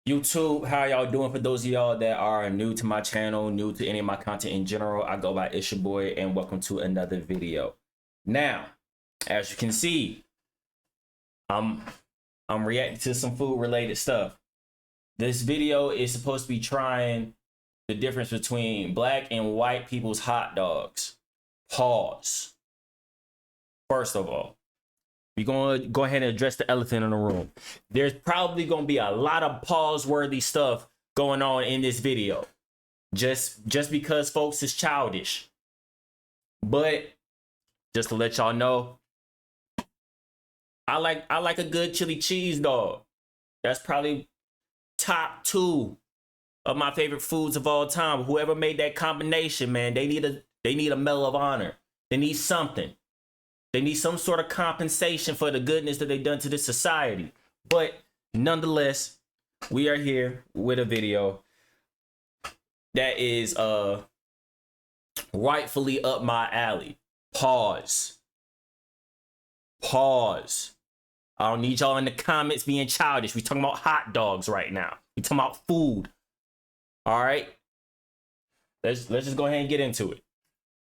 YouTube, how y'all doing? For those of y'all that are new to my channel, new to any of my content in general, I go by It's Your Boy, and welcome to another video. Now, as you can see, I'm reacting to some food related stuff. This video is supposed to be trying the difference between black and white people's hot dogs. Pause. First of all, we're going to go ahead and address the elephant in the room. There's probably going to be a lot of pause-worthy stuff going on in this video. Just because folks is childish. But just to let y'all know, I like a good chili cheese dog. That's probably top 2 of my favorite foods of all time. Whoever made that combination, man, they need a Medal of Honor. They need something. They need some sort of compensation for the goodness that they've done to this society. But nonetheless, we are here with a video that is rightfully up my alley. Pause. Pause. I don't need y'all in the comments being childish. We talking about hot dogs right now. We talking about food. All right. Let's just go ahead and get into it.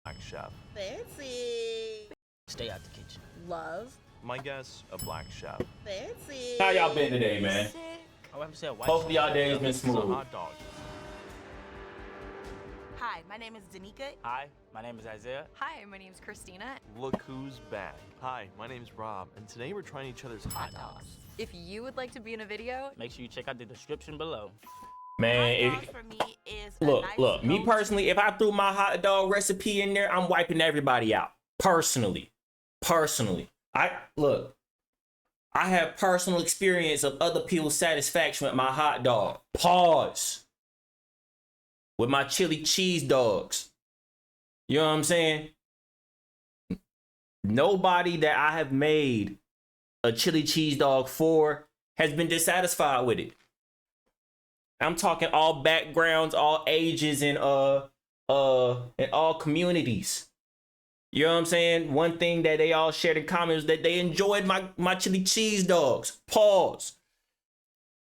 Black chef. Fancy. Stay out the kitchen. Love. My guess, a black chef. Fancy. How y'all been today, man? I have to say a white. Hopefully y'all day has been It's a smooth. hot dog. Hi, my name is Danica. Hi, my name is Isaiah. Hi, my name's Christina. Look who's back. Hi, my name's Rob, and today we're trying each other's hot dogs. If you would like to be in a video, Make sure you check out the description below. Man, Hot dogs for me is a look, nice me go-to. personally, if I threw my hot dog recipe in there, I'm wiping everybody out. Personally. I have personal experience of other people's satisfaction with my hot dog. Pause. With my chili cheese dogs. You know what I'm saying? Nobody that I have made a chili cheese dog for has been dissatisfied with it. I'm talking all backgrounds, all ages, and all communities. You know what I'm saying? One thing that they all shared in common is that they enjoyed my chili cheese dogs. Pause.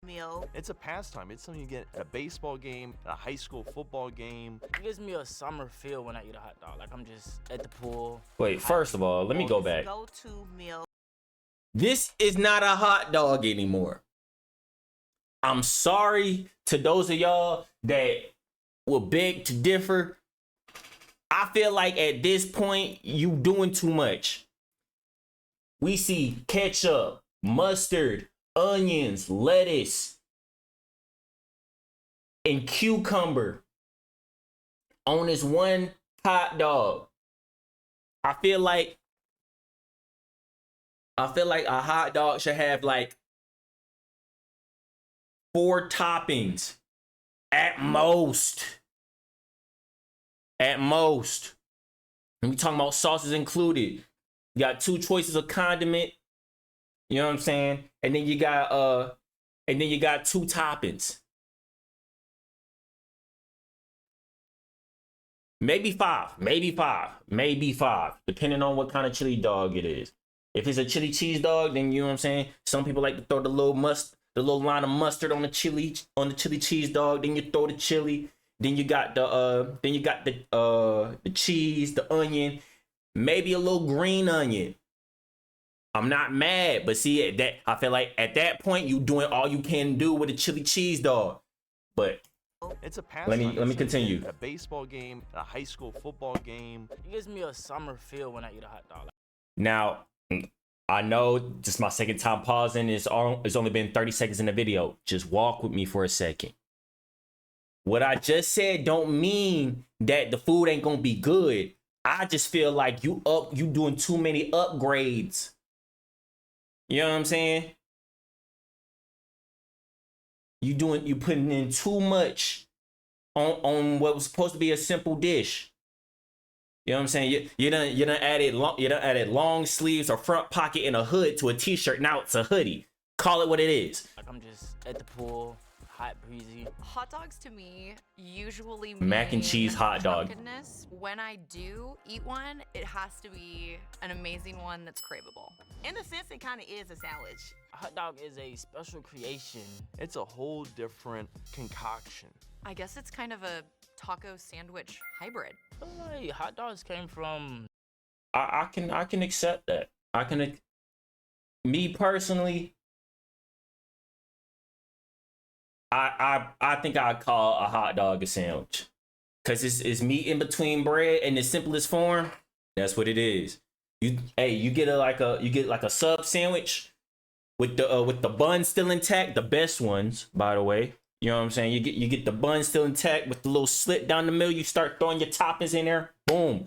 meal. It's a pastime. It's something you get at a baseball game, a high school football game. It gives me a summer feel when I eat a hot dog. Like I'm just at the pool. Wait, first of all, let me go back. Go-to meal. This is not a hot dog anymore. I'm sorry to those of y'all that will beg to differ. I feel like at this point, you doing too much. We see ketchup, mustard, onions, lettuce, and cucumber on this one hot dog. I feel like a hot dog should have like 4 toppings at most. At most. And we talking about sauces included. You got 2 choices of condiment. You know what I'm saying? And then you got 2 toppings. Maybe 5, depending on what kind of chili dog it is. If it's a chili cheese dog, then you know what I'm saying? Some people like to throw the little line of mustard on the chili cheese dog, then you throw the chili. Then you got the cheese, the onion, maybe a little green onion. I'm not mad, but see that I feel like at that point you doing all you can do with a chili cheese dog. But It's a pastime. let me continue. At a baseball game, a high school football game. It gives me a summer feel when I eat a hot dog. Now I know this is my second time pausing. It's only been 30 seconds in the video. Just walk with me for a second. What I just said don't mean that the food ain't gonna be good. I just feel like you doing too many upgrades. You know what I'm saying? You putting in too much on what was supposed to be a simple dish. You know what I'm saying? You done added long sleeves or front pocket and a hood to a t-shirt. Now it's a hoodie. Call it what it is. Like I'm just at the pool. hot, breezy. Hot dogs to me usually Mac and mean cheese hot dog. drunkenness. When I do eat one, it has to be an amazing one that's craveable. In a sense, it kind of is a sandwich. A hot dog is a special creation. It's a whole different concoction. I guess it's kind of a taco sandwich hybrid. I feel like hot dogs came from I can accept that. Me personally, I think I'd call a hot dog a sandwich. Cause it's meat in between bread in the simplest form. That's what it is. You get like a sub sandwich with the bun still intact, the best ones, by the way. You know what I'm saying? You get the bun still intact with the little slit down the middle. You start throwing your toppings in there. Boom.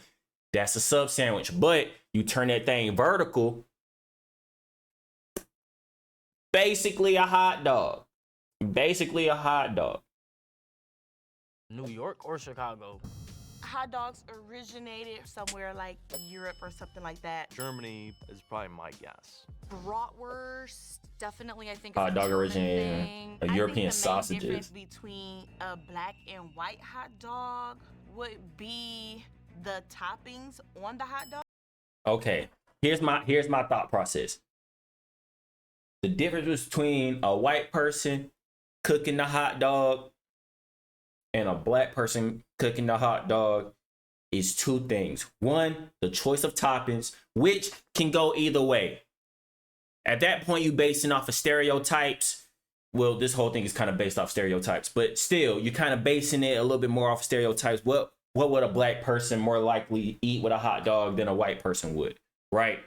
That's a sub sandwich. But you turn that thing vertical. Basically a hot dog. Basically a hot dog. New York or Chicago. Hot dogs originated somewhere like Europe or something like that. Germany is probably my guess. Bratwurst, definitely I think Hot is a dog German originated thing. in European I think the main difference sausages. between a black and white hot dog would be the toppings on the hot dog. Okay. Here's my thought process. The difference between a white person cooking the hot dog and a black person cooking the hot dog is two things. One, the choice of toppings, which can go either way. At that point, you basing off of stereotypes. Well, this whole thing is kind of based off stereotypes, but still, you're kind of basing it a little bit more off stereotypes. What would a black person more likely eat with a hot dog than a white person would, right?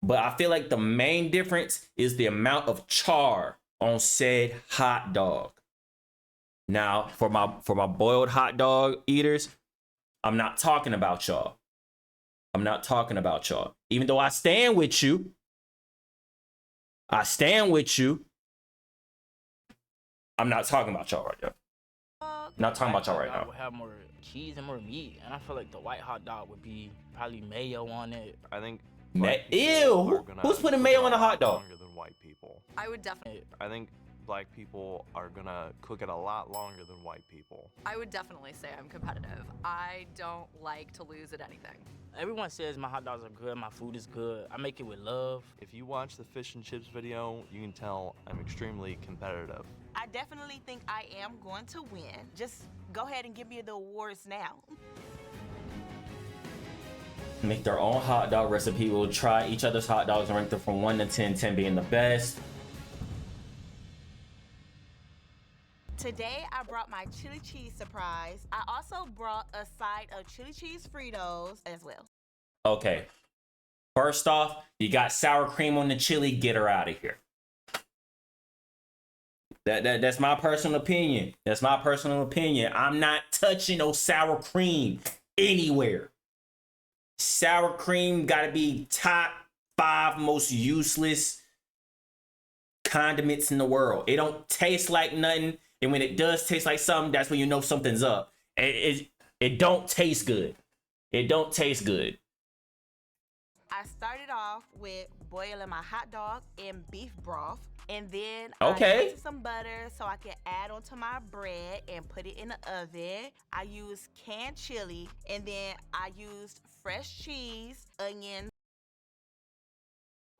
But I feel like the main difference is the amount of char on said hot dog. Now, for my boiled hot dog eaters, I'm not talking about y'all. I'm not talking about y'all. Even though I stand with you, I'm not talking about y'all right now. Not talking about y'all right Hot dog now. would have more cheese and more meat, and I feel like the white hot dog would be probably mayo on it. I think. Ma- black people Ew! are gonna Who's putting cook mayo it on a hot lot dog? Longer than white people. I would definitely I think black people are gonna cook it a lot longer than white people. say I'm competitive. I don't like to lose at anything. Everyone says my hot dogs are good, my food is good. I make it with love. If you watch the fish and chips video, you can tell I'm extremely competitive. I definitely think I am going to win. Just go ahead and give me the awards now. Make their own hot dog recipe. We'll try each other's hot dogs and rank them from 1 to 10, 10 being the best. Today, I brought my chili cheese surprise. I also brought a side of chili cheese Fritos as well. Okay. First off, you got sour cream on the chili. Get her out of here. That's my personal opinion. That's my personal opinion. I'm not touching no sour cream anywhere. Sour cream gotta be top 5 most useless condiments in the world. It don't taste like nothing. And when it does taste like something, that's when you know something's up. It don't taste good. It don't taste good. I started off with boiling my hot dog in beef broth. And then Okay. I added some butter so I can add onto my bread and put it in the oven. I used canned chili, and then I used fresh cheese, onion.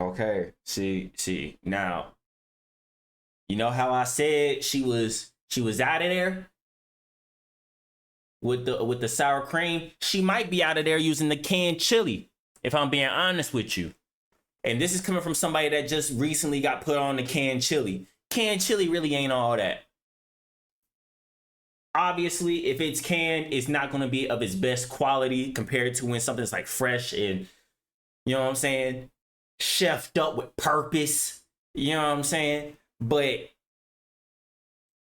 Okay. See. Now, you know how I said she was out of there with the sour cream? She might be out of there using the canned chili, if I'm being honest with you. And this is coming from somebody that just recently got put on the canned chili. Canned chili really ain't all that. Obviously, if it's canned, it's not going to be of its best quality compared to when something's like fresh and, you know what I'm saying, chefed up with purpose. You know what I'm saying? But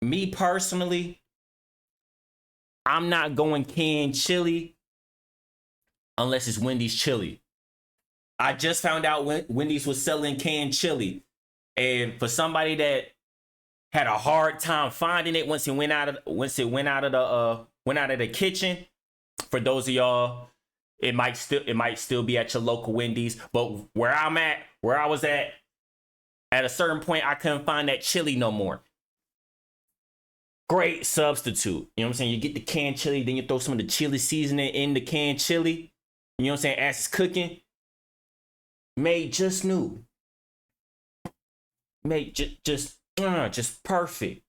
me personally, I'm not going canned chili unless it's Wendy's chili. I just found out Wendy's was selling canned chili. And for somebody that had a hard time finding it once it went out of the kitchen, for those of y'all, it might still be at your local Wendy's. But where I was at a certain point, I couldn't find that chili no more. great substitute. You know what I'm saying? You get the canned chili, then you throw some of the chili seasoning in the canned chili. You know what I'm saying? As it's cooking. Made just new. Made just perfect.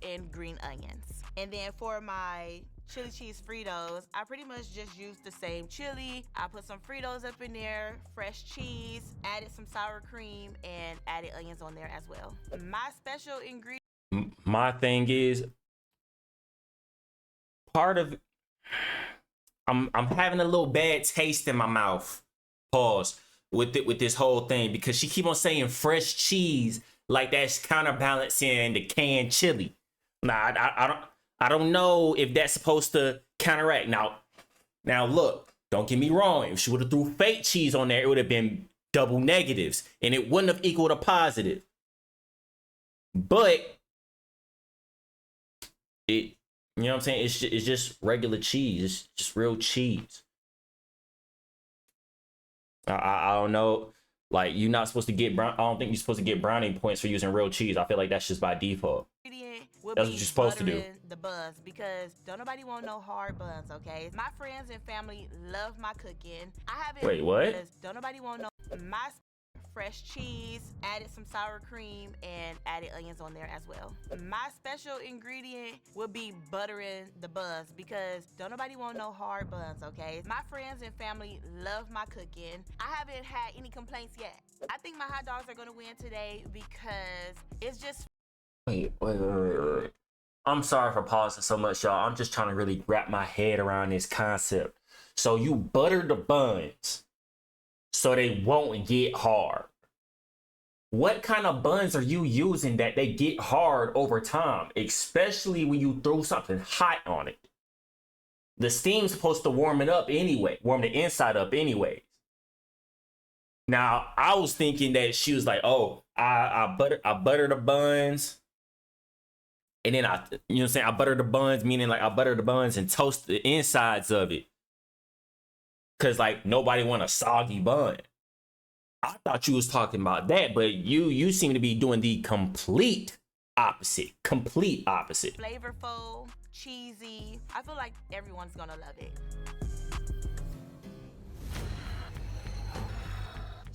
And green onions. And then for my chili cheese Fritos, I pretty much just used the same chili. I put some Fritos up in there, fresh cheese, added some sour cream, and added onions on there as well. My special ingredient. My thing is, part of I'm having a little bad taste in my mouth. Pause with this whole thing, because she keep on saying fresh cheese like that's counterbalancing the canned chili. Nah, I don't know if that's supposed to counteract. Now look, don't get me wrong. If she would have threw fake cheese on there, it would have been double negatives, and it wouldn't have equaled a positive. But it, you know what I'm saying? It's just regular cheese. It's just real cheese. I don't know. Like, you're not supposed to get brown. I don't think you're supposed to get brownie points for using real cheese. I feel like that's just by default. That's what you're supposed to do. The buns, because don't nobody want no hard buns, okay? My friends and family love my cooking. I haven't. Wait, what? Don't nobody want no my fresh cheese, added some sour cream, and added onions on there as well. My special ingredient would be buttering the buns, because don't nobody want no hard buns, okay? My friends and family love my cooking. I haven't had any complaints yet. I think my hot dogs are gonna win today because it's just. Wait. I'm sorry for pausing so much, y'all. I'm just trying to really wrap my head around this concept. So you butter the buns so they won't get hard. What kind of buns are you using that they get hard over time, especially when you throw something hot on it? The steam's supposed to warm it up anyway, warm the inside up anyways. Now, I was thinking that she was like, oh, I butter the buns. And then you know what I'm saying? I butter the buns, meaning like I butter the buns and toast the insides of it. Cause like nobody want a soggy bun. I thought you was talking about that, but you seem to be doing the complete opposite. Complete opposite. Flavorful, cheesy. I feel like everyone's gonna love it.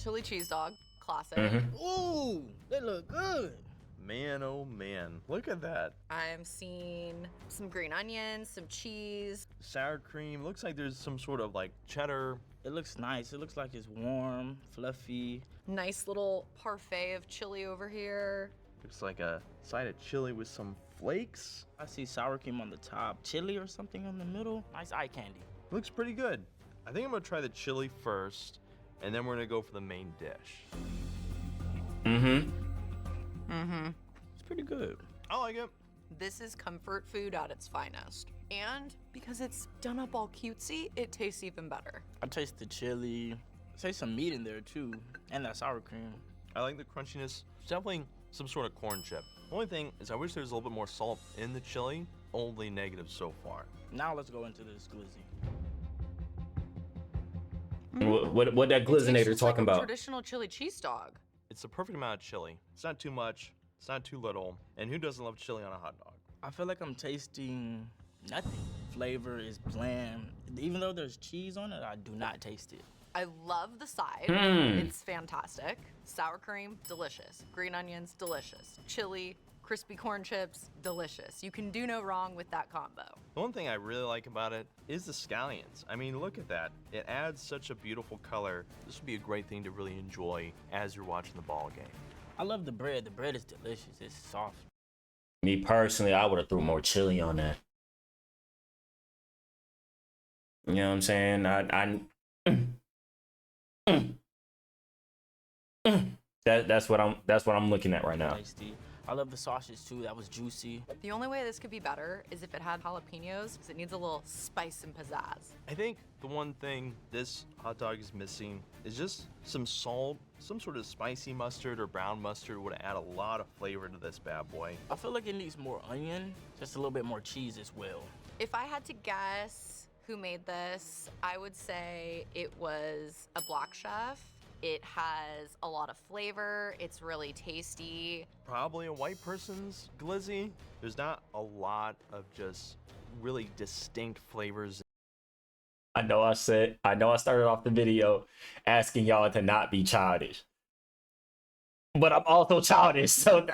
Chili cheese dog, classic. Ooh, they look good. Man, oh man, look at that. I'm seeing some green onions, some cheese. Sour cream, looks like there's some sort of like cheddar. It looks nice. It looks like it's warm, fluffy. Nice little parfait of chili over here. Looks like a side of chili with some flakes. I see sour cream on the top, chili or something in the middle. Nice eye candy. Looks pretty good. I think I'm gonna try the chili first, and then we're gonna go for the main dish. It's pretty good. I like it. This is comfort food at its finest. And because it's done up all cutesy, it tastes even better. I taste the chili. I taste some meat in there too, and that sour cream. I like the crunchiness. It's definitely some sort of corn chip. Only thing is I wish there was a little bit more salt in the chili. Only negative so far. Now let's go into this glizzy. What that glizinator talking about? Traditional chili cheese dog. It's the perfect amount of chili. It's not too much. It's not too little. And who doesn't love chili on a hot dog? I feel like I'm tasting nothing. Flavor is bland. Even though there's cheese on it, I do not taste it. I love the side. It's fantastic. Sour cream, delicious. Green onions, delicious. Chili, crispy corn chips, delicious. You can do no wrong with that combo. The one thing I really like about it is the scallions. I mean, look at that. It adds such a beautiful color. This would be a great thing to really enjoy as you're watching the ball game. I love the bread. The bread is delicious. It's soft. Me personally, I would have threw more chili on that. You know what I'm saying? That's what I'm looking at right now. Tasty. I love the sausage too. That was juicy. The only way this could be better is if it had jalapenos, because it needs a little spice and pizzazz. I think the one thing this hot dog is missing is just some salt. Some sort of spicy mustard or brown mustard would add a lot of flavor to this bad boy. I feel like it needs more onion, just a little bit more cheese as well. If I had to guess who made this, I would say it was a black chef. It has a lot of flavor. It's really tasty. Probably a white person's glizzy. There's not a lot of just really distinct flavors. I know I started off the video asking y'all to not be childish. But I'm also childish, so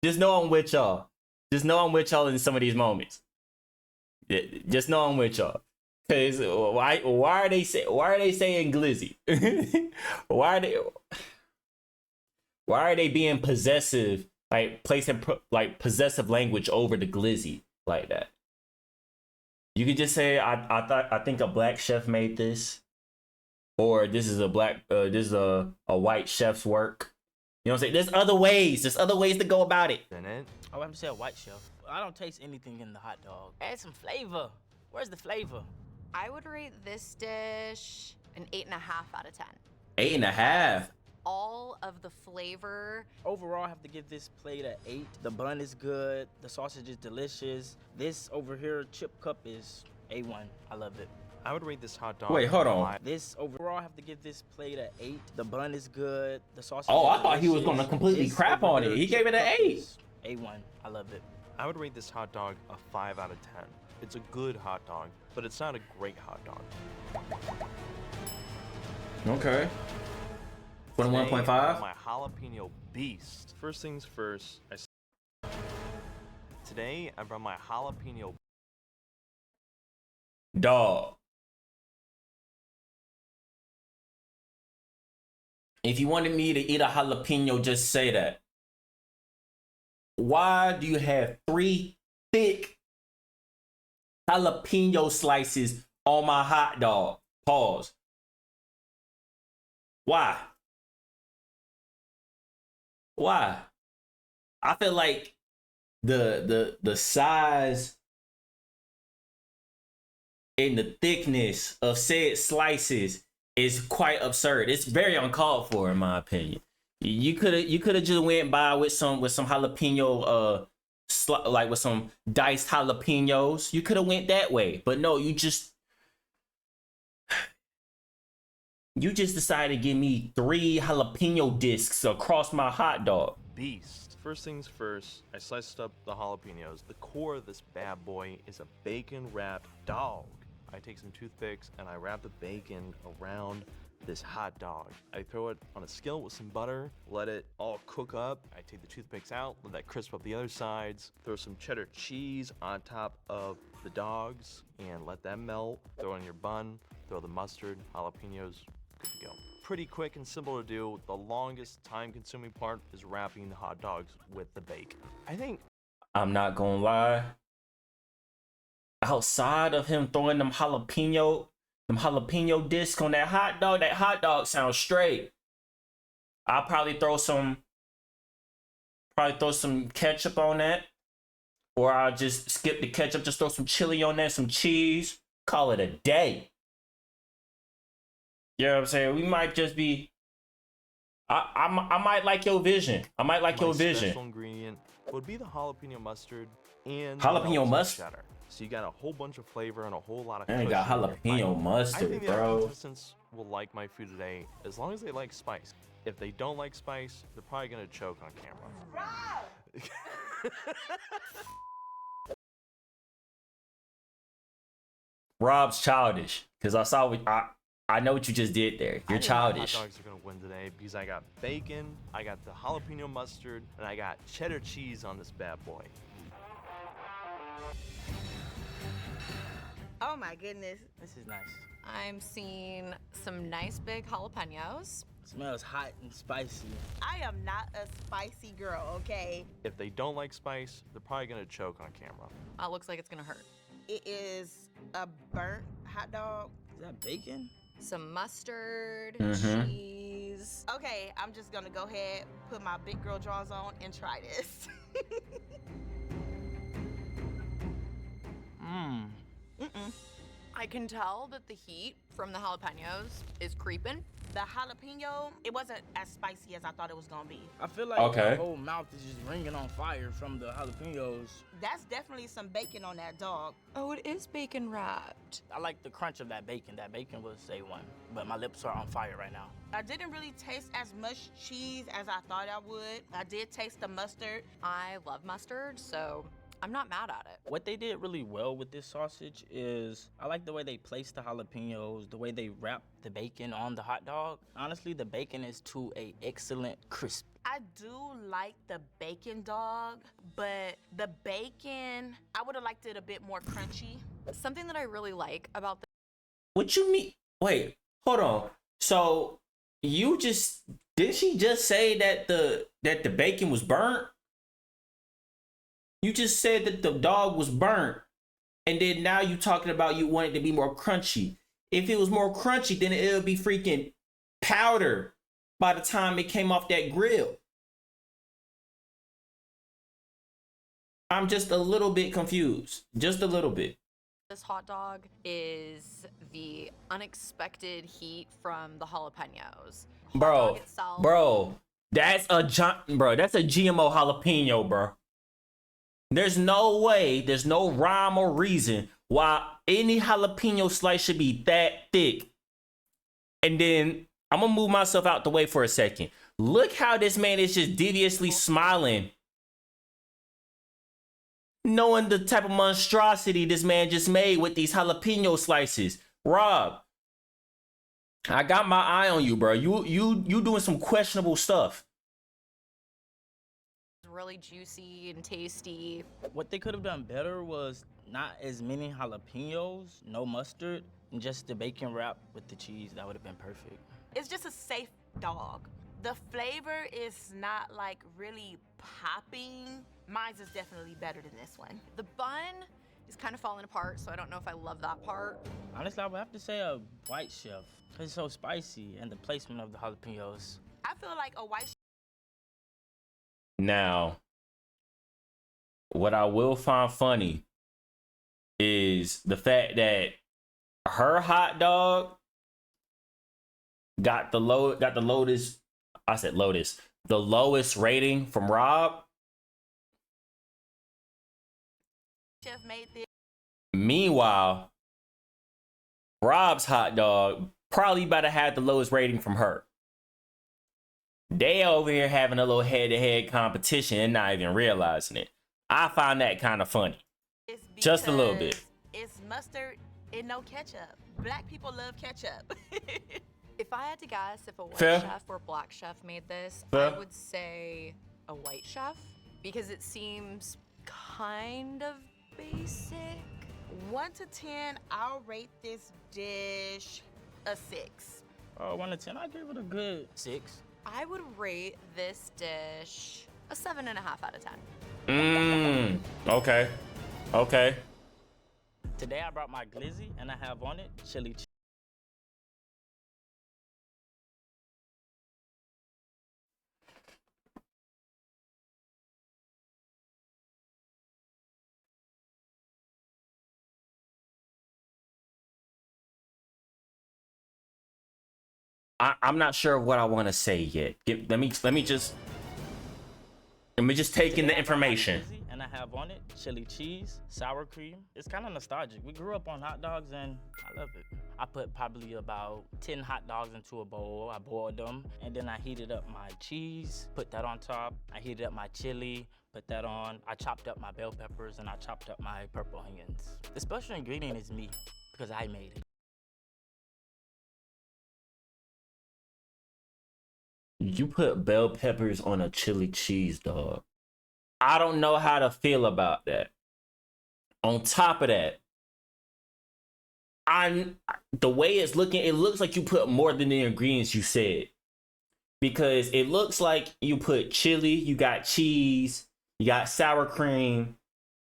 just know I'm with y'all. Just know I'm with y'all in some of these moments. Just know I'm with y'all. Cause why are they saying glizzy? why are they being possessive, like placing like possessive language over the glizzy like that? You could just say I think a black chef made this, or this is a white chef's work. You know what I'm saying? There's other ways to go about it. In it. I would have to say a white chef. I don't taste anything in the hot dog. Add some flavor. Where's the flavor? I would rate this dish an 8.5 out of 10. 8.5. All of the flavor. Overall, I have to give this plate an 8. The bun is good. The sausage is delicious. This over here chip cup is A1. I love it. I would rate this hot dog. Wait, hold on. This overall, I have to give this plate an 8. The bun is good. The sausage. Oh, is I thought he was delicious. gonna completely This crap over on it. here He gave it an chip cup 8. is A1. I love it. I would rate this hot dog a 5 out of 10. It's a good hot dog, but it's not a great hot dog. Okay. Today, 21.5. my jalapeno beast. First things first, today I brought my jalapeno. Dog. If you wanted me to eat a jalapeno, just say that. Why do you have 3 thick jalapeno slices on my hot dog? Pause. Why? Why? I feel like the size and the thickness of said slices is quite absurd. It's very uncalled for, in my opinion. You could have just went by with some jalapeno like with some diced jalapenos. You could have went that way, but no, you just decided to give me 3 jalapeno discs across my hot dog. Beast. First things first, I sliced up the jalapenos. The core of this bad boy is a bacon wrapped dog. I take some toothpicks and I wrap the bacon around this hot dog. I throw it on a skillet with some butter, let it all cook up. I take the toothpicks out, let that crisp up the other sides, throw some cheddar cheese on top of the dogs and let that melt. Throw it in your bun, throw the mustard, jalapenos, good to go. Pretty quick and simple to do. The longest time consuming part is wrapping the hot dogs with the bacon. I think I'm not gonna lie. Outside of him throwing them jalapeno discs on that hot dog sounds straight. I'll probably throw some ketchup on that. Or I'll just skip the ketchup, just throw some chili on there, some cheese. Call it a day. You know what I'm saying? We might just be. I might like your vision. I might like your vision. Special ingredient would be the jalapeno mustard and Jalapeno mustard? cheddar. So you got a whole bunch of flavor and a whole lot of. I ain't got cushion in your jalapeno bite. I mustard, think the bro. contestants will like my food today as long as they like spice. If they don't like spice, they're probably gonna choke on camera. Rob's childish because I know what you just did there. You're childish. Hot dogs are gonna win today because I got bacon, I got the jalapeno mustard, and I got cheddar cheese on this bad boy. Oh my goodness. This is nice. I'm seeing some nice big jalapenos. Smells hot and spicy. I am not a spicy girl, okay? If they don't like spice, they're probably gonna choke on camera. Looks like it's gonna hurt. It is a burnt hot dog. Is that bacon? Some mustard, Mhm. cheese. Okay, I'm just gonna go ahead, put my big girl drawers on and try this. Mmm. Mm-mm. I can tell that the heat from the jalapenos is creeping. The jalapeno, it wasn't as spicy as I thought it was gonna be. I feel like Okay. my whole mouth is just ringing on fire from the jalapenos. That's definitely some bacon on that dog. Oh, it is bacon wrapped. I like the crunch of that bacon. That bacon was A1, but my lips are on fire right now. I didn't really taste as much cheese as I thought I would. I did taste the mustard. I love mustard, so I'm not mad at it. What they did really well with this sausage is I like the way they placed the jalapenos, the way they wrap the bacon on the hot dog. Honestly, the bacon is to a excellent crisp. I do like the bacon dog, but the bacon, I would have liked it a bit more crunchy. Something that I really like about the What you mean? Wait, hold on. So did she just say that the bacon was burnt? You just said that the dog was burnt, and then now you talking about you want it to be more crunchy. If it was more crunchy, then it would be freaking powder by the time it came off that grill. I'm just a little bit confused. Just a little bit. this hot dog is the unexpected heat from the jalapenos. Hot dog itself, That's a GMO jalapeno, bro. There's no way, there's no rhyme or reason why any jalapeno slice should be that thick. And then I'm gonna move myself out the way for a second. Look how this man is just deviously smiling, knowing the type of monstrosity this man just made with these jalapeno slices. Rob, I got my eye on you, bro. You doing some questionable stuff. really juicy and tasty. What they could have done better was not as many jalapenos, no mustard, and just the bacon wrap with the cheese. That would have been perfect. It's just a safe dog. The flavor is not like really popping. Mine's is definitely better than this one. The bun is kind of falling apart, so I don't know if I love that part. Honestly, I would have to say a white chef. It's so spicy, and the placement of the jalapenos. I feel like a white Now, what I will find funny is the fact that her hot dog got the lowest rating from Rob. chef made this. Meanwhile, Rob's hot dog probably about to have the lowest rating from her. They over here having a little head-to-head competition and not even realizing it. I find that kind of funny. Just a little bit. It's mustard and no ketchup. Black people love ketchup. If I had to guess if a white Fair. chef or black chef made this, Fair. I would say a white chef because it seems kind of basic. 1 to 10, I'll rate this dish a 6. 1 to 10, I give it a good 6. I would rate this dish a 7.5 out of 10. Okay. Okay. Today I brought my glizzy, and I have on it chili cheese. I'm not sure what I want to say yet. Let me just take in the information. And I have on it chili cheese, sour cream. It's kind of nostalgic. We grew up on hot dogs and I love it. I put probably about 10 hot dogs into a bowl. I boiled them and then I heated up my cheese, put that on top. I heated up my chili, put that on. I chopped up my bell peppers and I chopped up my purple onions. The special ingredient is me because I made it. You put bell peppers on a chili cheese dog. I don't know how to feel about that. On top of that, the way it's looking, it looks like you put more than the ingredients you said. Because it looks like you put chili, you got cheese, you got sour cream,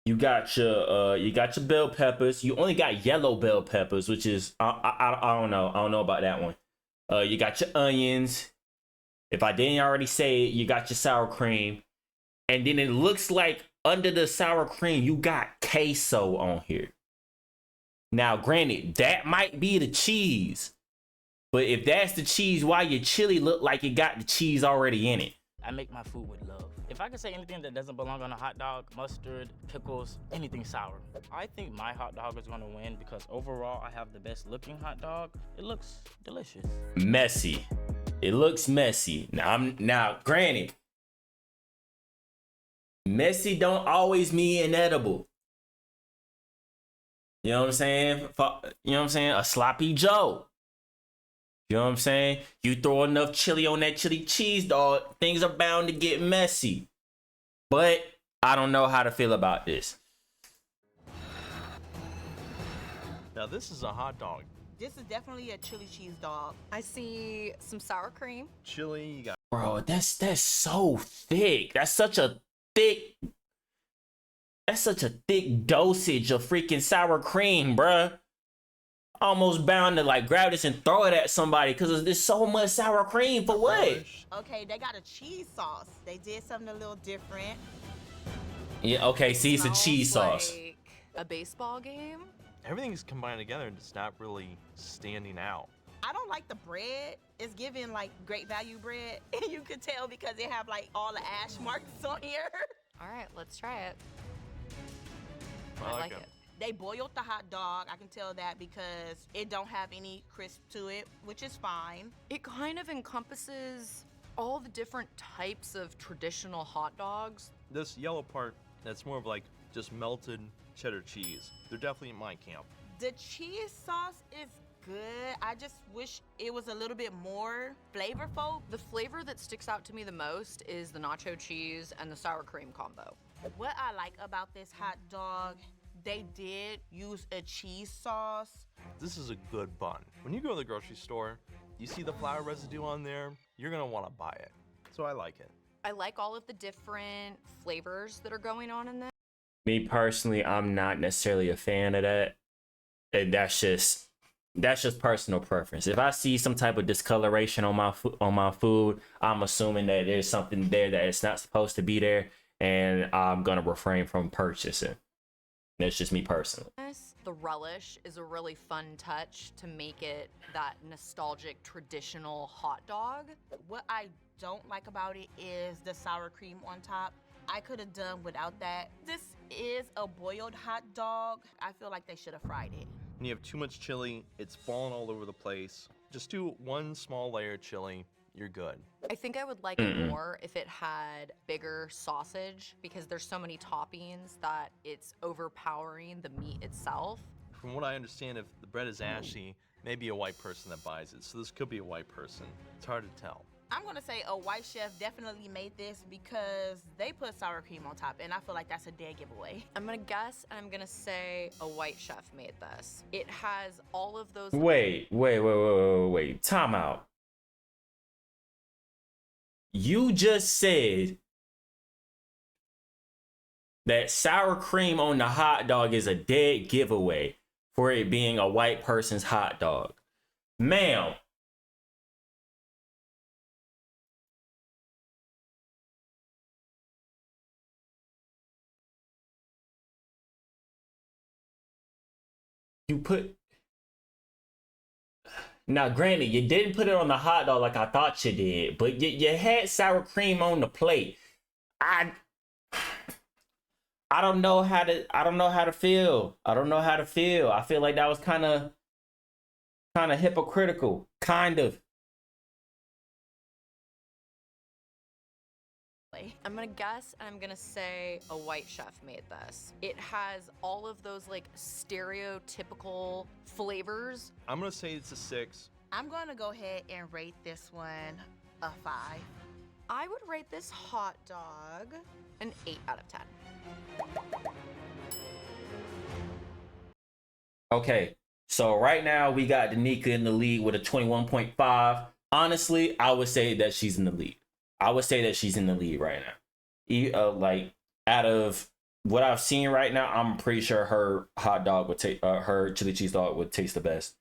you got your bell peppers. You only got yellow bell peppers, which is I don't know. I don't know about that one. You got your onions. If I didn't already say it, you got your sour cream. And then it looks like under the sour cream, you got queso on here. Now, granted, that might be the cheese. But if that's the cheese, why your chili look like it got the cheese already in it? I make my food with love. If I could say anything that doesn't belong on a hot dog, mustard, pickles, anything sour. I think my hot dog is gonna win because overall I have the best looking hot dog. It looks delicious. Messy. It looks messy. Now granted, messy don't always mean inedible. You know what I'm saying? You know what I'm saying? A sloppy Joe. You know what I'm saying? You throw enough chili on that chili cheese dog, things are bound to get messy. But I don't know how to feel about this. Now this is a hot dog. This is definitely a chili cheese dog. I see some sour cream. Chili, you got Bro, that's so thick. That's such a thick dosage of freaking sour cream, bruh. Almost bound to like grab this and throw it at somebody because there's so much sour cream for what? relish. Okay, they got a cheese sauce. They did something a little different. Yeah, okay, see, it's a Smells cheese sauce. like a baseball game. Everything's combined together and it's not really standing out. I don't like the bread. It's giving like great value bread. And you could tell because they have like all the ash marks on here. All right, let's try it. I I like like it. it. They boiled the hot dog. I can tell that because it don't have any crisp to it, which is fine. It kind of encompasses all the different types of traditional hot dogs. This yellow part, that's more of like just melted cheddar cheese. They're definitely in my camp. The cheese sauce is good. I just wish it was a little bit more flavorful. The flavor that sticks out to me the most is the nacho cheese and the sour cream combo. What I like about this hot dog, they did use a cheese sauce. This is a good bun. When you go to the grocery store, you see the flour residue on there, you're gonna wanna buy it. So I like it. I like all of the different flavors that are going on in this. Me personally, I'm not necessarily a fan of that. And that's just personal preference. If I see some type of discoloration on my food, I'm assuming that there's something there that it's not supposed to be there, and I'm gonna refrain from purchasing. That's just me personally. The relish is a really fun touch to make it that nostalgic traditional hot dog. What I don't like about it is the sour cream on top. I could have done without that. This is a boiled hot dog. I feel like they should have fried it. When you have too much chili, it's falling all over the place. Just do one small layer of chili, you're good. I think I would like it more if it had bigger sausage because there's so many toppings that it's overpowering the meat itself. From what I understand, if the bread is ashy, maybe a white person that buys it. So this could be a white person. It's hard to tell. I'm gonna say a white chef definitely made this because they put sour cream on top, and I feel like that's a dead giveaway. I'm gonna guess and I'm gonna say a white chef made this. It has all of those. Wait. Time out. You just said that sour cream on the hot dog is a dead giveaway for it being a white person's hot dog. Ma'am. You put... Now, granted, you didn't put it on the hot dog like I thought you did, but you had sour cream on the plate. I don't know how to feel. I don't know how to feel. I feel like that was kind of hypocritical, kind of. I'm gonna guess and I'm gonna say a white chef made this. It has all of those like stereotypical flavors. I'm gonna say it's a 6. I'm gonna go ahead and rate this one a 5. I would rate this hot dog an 8 out of 10. Okay, so right now we got Danica in the lead with a 21.5. Honestly, I would say that she's in the lead. I would say that she's in the lead right now. Like out of what I've seen right now, I'm pretty sure her hot dog would take her chili cheese dog would taste the best.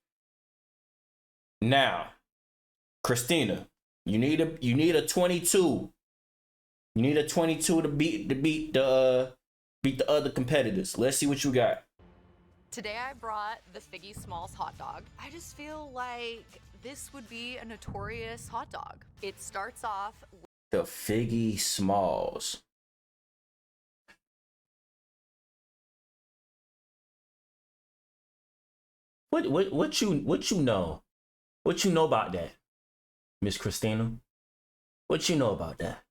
Now, Christina, you need a 22. You need a 22 to beat the other competitors. Let's see what you got. Today I brought the Figgy Smalls hot dog. I just feel like This would be a notorious hot dog. It starts off The Figgy Smalls. What you know? What you know about that, Miss Christina? What you know about that?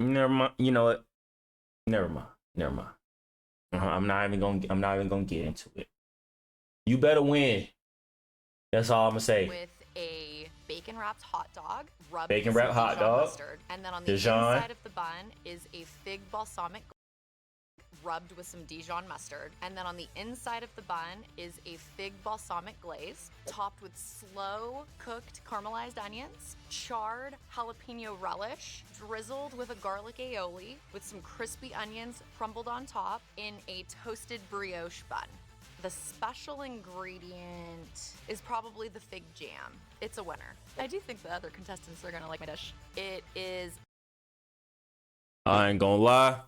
Never mind. You know what? Never mind. Never mind. I'm not even gonna get into it. You better win. That's all I'm gonna say. with a bacon wrapped hot dog, rubbed Bacon with wrapped some hot Dijon dog. mustard, and then on the Dijon. inside of the bun is a fig balsamic rubbed with some Dijon mustard, and then on the inside of the bun is a fig balsamic glaze topped with slow cooked caramelized onions, charred jalapeno relish, drizzled with a garlic aioli with some crispy onions crumbled on top in a toasted brioche bun. The special ingredient is probably the fig jam. It's a winner. I do think the other contestants are gonna like my dish. It is I ain't gonna lie.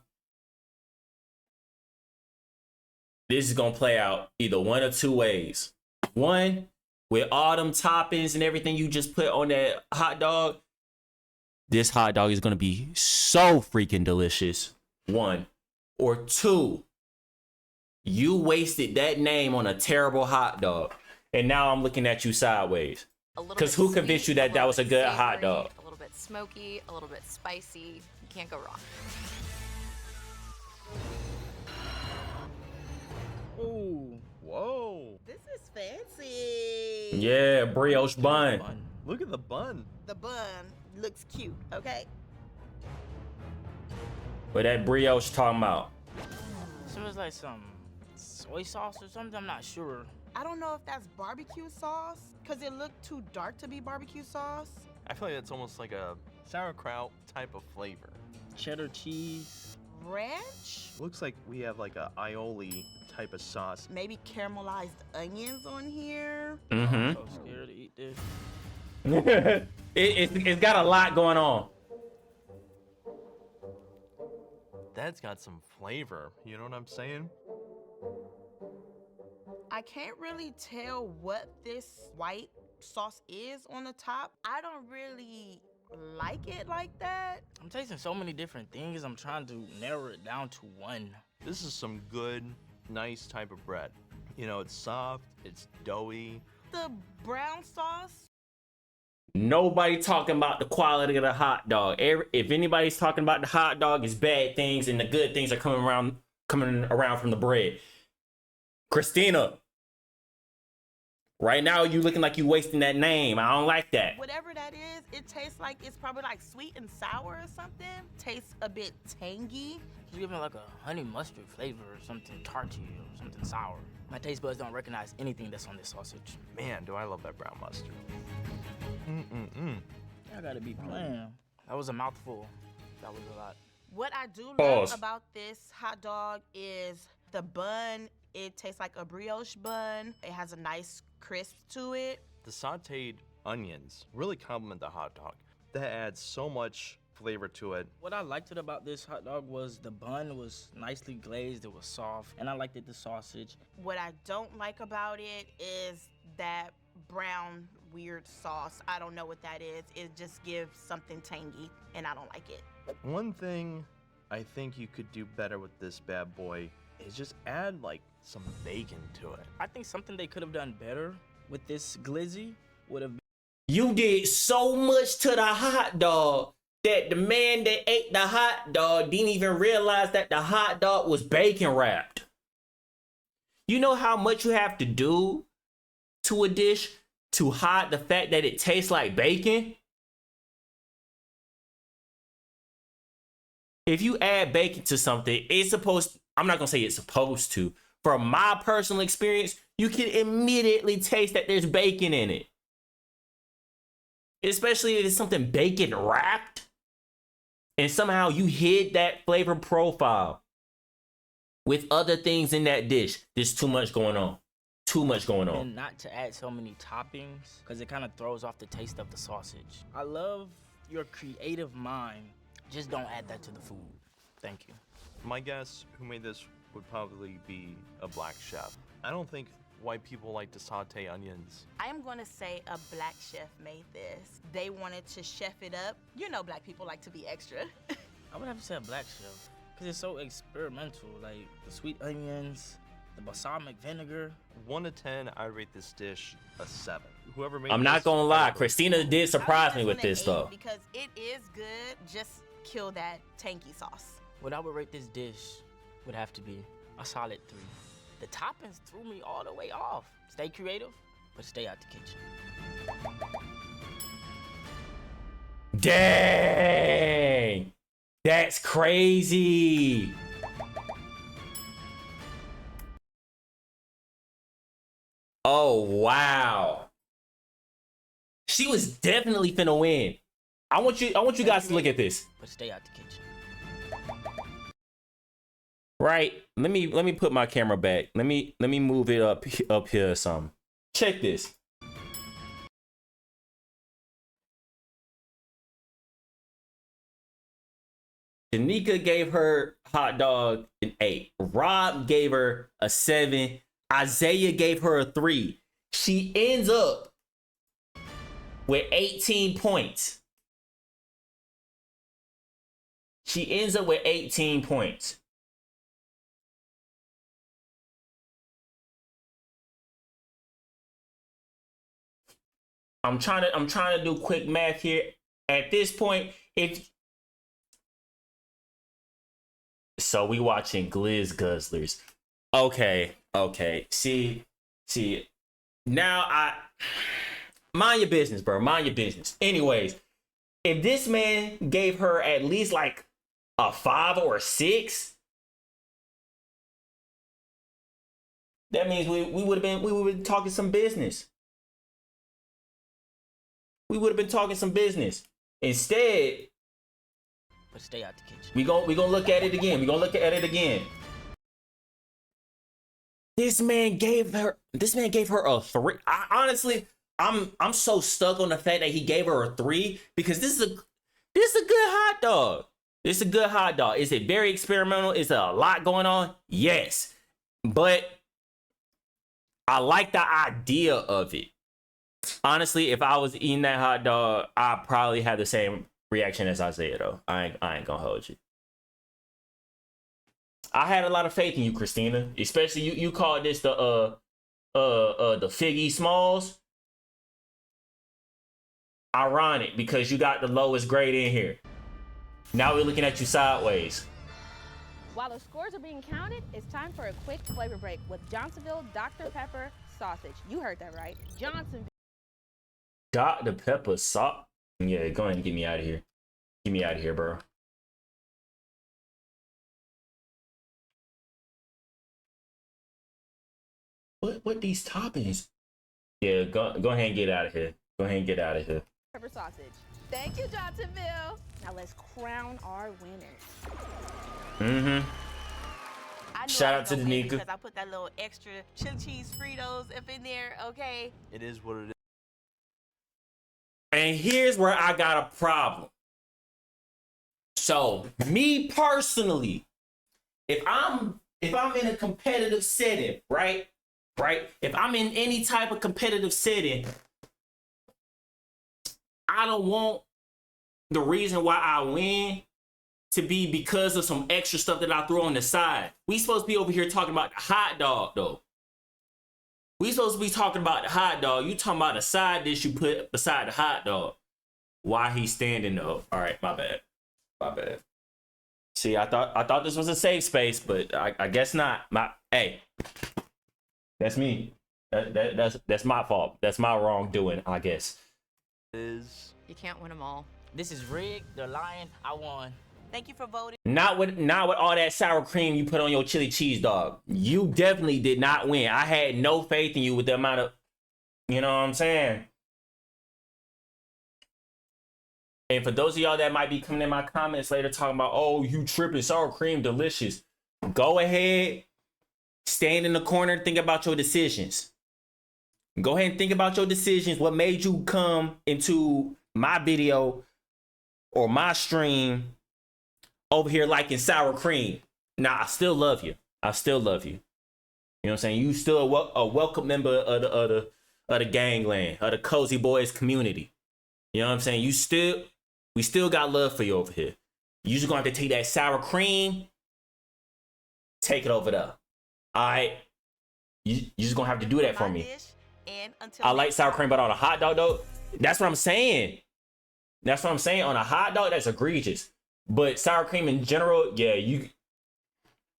This is gonna play out either one or two ways. One, with all them toppings and everything you just put on that hot dog, this hot dog is gonna be so freaking delicious. One. Or two, you wasted that name on a terrible hot dog. And now I'm looking at you sideways. a little 'Cause bit who convinced sweet, you that that little was a bit good hot savory, dog? A little bit smoky, a little bit spicy. You can't go wrong. Oh, whoa. This is fancy. Yeah, brioche bun. Look at the bun. The bun looks cute, okay? What that brioche talking about? Smells like some soy sauce or something. I'm not sure. I don't know if that's barbecue sauce, because it looked too dark to be barbecue sauce. I feel like it's almost like a sauerkraut type of flavor. Cheddar cheese. Ranch? Looks like we have like a aioli type of sauce. Maybe caramelized onions on here. Mm-hmm. So scared to eat this. It's got a lot going on. That's got some flavor. You know what I'm saying? I can't really tell what this white sauce is on the top. I don't really like it like that. I'm tasting so many different things. I'm trying to narrow it down to one. This is some good, nice type of bread. You know, it's soft, it's doughy. The brown sauce, Nobody talking about the quality of the hot dog. If anybody's talking about the hot dog, it's bad things, and the good things are coming around from the bread. Christina, right now you looking like you wasting that name. I don't like that. whatever that is, it tastes like it's probably like sweet and sour or something. Tastes a bit tangy. It's giving like a honey mustard flavor or something tarty or something sour. My taste buds don't recognize anything that's on this sausage. Man, do I love that brown mustard. I gotta be playing. That was a mouthful. That was a lot. What I do Pause. love about this hot dog is the bun. It tastes like a brioche bun. It has a nice crisp to it. The sauteed onions really complement the hot dog. That adds so much flavor to it. What I liked about this hot dog was the bun was nicely glazed, it was soft, and I liked the sausage. What I don't like about it is that brown weird sauce. I don't know what that is. It just gives something tangy, and I don't like it. One thing I think you could do better with this bad boy is just add like some bacon to it. I think something they could have done better with this glizzy would have been You did so much to the hot dog that the man that ate the hot dog didn't even realize that the hot dog was bacon wrapped. You know how much you have to do to a dish to hide the fact that it tastes like bacon? If you add bacon to something, I'm not gonna say it's supposed to. From my personal experience, you can immediately taste that there's bacon in it. Especially if it's something bacon wrapped. And somehow you hid that flavor profile with other things in that dish. There's too much going on. Too much going on. and not to add so many toppings because it kind of throws off the taste of the sausage. I love your creative mind. Just don't add that to the food. Thank you. My guess who made this would probably be a black chef. I don't think white people like to saute onions. I am going to say a black chef made this. They wanted to chef it up. You know black people like to be extra. I would have to say a black chef, because it's so experimental. Like the sweet onions, the balsamic vinegar. 1 to 10, I rate this dish a 7. Whoever made I'm this, not gonna lie, I Christina did surprise me with an this 8 though. because it is good. Just kill that tanky sauce. What I would rate this dish would have to be a solid 3. The toppings threw me all the way off. Stay creative, but stay out the kitchen. Dang! That's crazy! Oh, wow. She was definitely finna win. I want you guys to look at this. But stay out the kitchen. Right? Let me put my camera back. Let me move it up here or something. Check this. Danica gave her hot dog an 8. Rob gave her a 7. Isaiah gave her a 3. She ends up with 18 points. She ends up with 18 points. I'm trying to do quick math here. At this point, so we watching Glizz Guzzlers. Okay. See. Now mind your business, bro. Mind your business. Anyways, if this man gave her at least like a 5 or a 6, that means we would have been talking some business. We would have been talking some business. Instead, but stay out the kitchen. we gonna look at it again. This man gave her a 3. I'm so stuck on the fact that he gave her a 3 because this is a good hot dog. This is a good hot dog. Is it very experimental? Is there a lot going on? Yes. But I like the idea of it. Honestly, if I was eating that hot dog, I'd probably have the same reaction as Isaiah though. I ain't gonna hold you. I had a lot of faith in you, Christina. Especially you called this the Figgy Smalls. Ironic because you got the lowest grade in here. Now we're looking at you sideways. While the scores are being counted, it's time for a quick flavor break with Johnsonville Dr. Pepper sausage. You heard that right. Johnsonville. Dr. Pepper sauce. Yeah, go ahead and get me out of here. Get me out of here, bro. What these toppings? Yeah, go ahead and get out of here. Go ahead and get out of here. Pepper sausage. Thank you, Johnsonville. Now let's crown our winners. Shout out to Danica. Because I put that little extra chili cheese Fritos up in there, okay? It is what it is. And here's where I got a problem. So, me personally, if I'm in a competitive setting, right? If I'm in any type of competitive setting, I don't want the reason why I win to be because of some extra stuff that I throw on the side. We supposed to be over here talking about the hot dog, though. We supposed to be talking about the hot dog. You talking about the side dish you put beside the hot dog. Why he's standing though? All right, my bad. See, I thought this was a safe space, but I guess not. Hey, that's me. That's my fault. That's my wrongdoing, I guess. You can't win them all. This is rigged. They're lying. I won. Thank you for voting. Not with all that sour cream you put on your chili cheese dog. You definitely did not win. I had no faith in you with the amount of, you know what I'm saying? And for those of y'all that might be coming in my comments later talking about, oh, you tripping, sour cream, delicious. Go ahead, stand in the corner, think about your decisions. Go ahead and think about your decisions. What made you come into my video or my stream over here liking sour cream? Nah, I still love you. You know what I'm saying? You still a welcome member of the gangland, of the Cozy Boys community. You know what I'm saying? We still got love for you over here. You just gonna have to take that sour cream, take it over there. All right? You just gonna have to do that for me. I like sour cream, but on a hot dog though, that's what I'm saying. That's what I'm saying. On a hot dog, that's egregious. But sour cream in general, yeah, you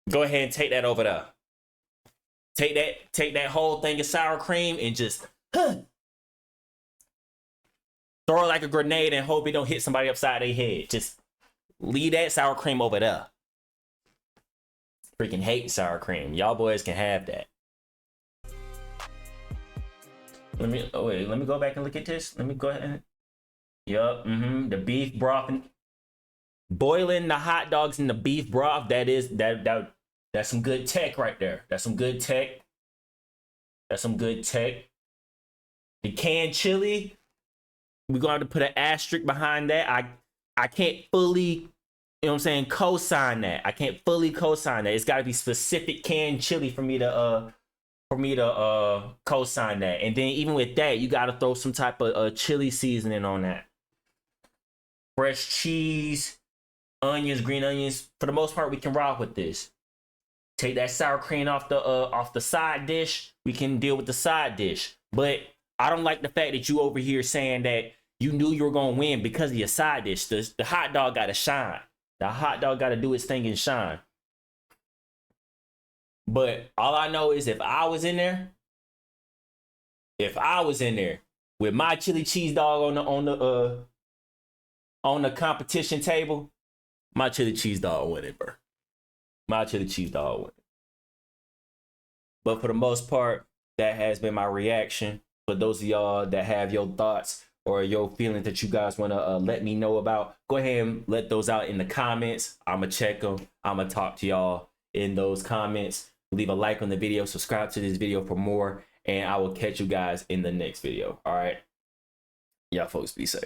go ahead and take that over there. Take that whole thing of sour cream and just throw it like a grenade and hope it don't hit somebody upside their head. Just leave that sour cream over there. Freaking hate sour cream. Y'all boys can have that. Let me go back and look at this. Let me go ahead. Yup. The beef broth. Boiling the hot dogs in the beef broth. That's some good tech right there. That's some good tech. That's some good tech. The canned chili, we're gonna have to put an asterisk behind that. I can't fully, you know what I'm saying, co-sign that. I can't fully co-sign that. It's gotta be specific canned chili for me to co-sign that. And then even with that, you gotta throw some type of chili seasoning on that. Fresh cheese, onions, green onions. For the most part, we can rock with this. Take that sour cream off the side dish. We can deal with the side dish. But I don't like the fact that you over here saying that you knew you were gonna win because of your side dish. The hot dog gotta shine. The hot dog gotta do its thing and shine. But all I know is if I was in there with my chili cheese dog on the competition table, my chili cheese dog win it, bro. My chili cheese dog win. But for the most part, that has been my reaction. For those of y'all that have your thoughts or your feelings that you guys want to let me know about, go ahead and let those out in the comments. I'm going to check them. I'm going to talk to y'all in those comments. Leave a like on the video. Subscribe to this video for more. And I will catch you guys in the next video. All right. Y'all folks be safe.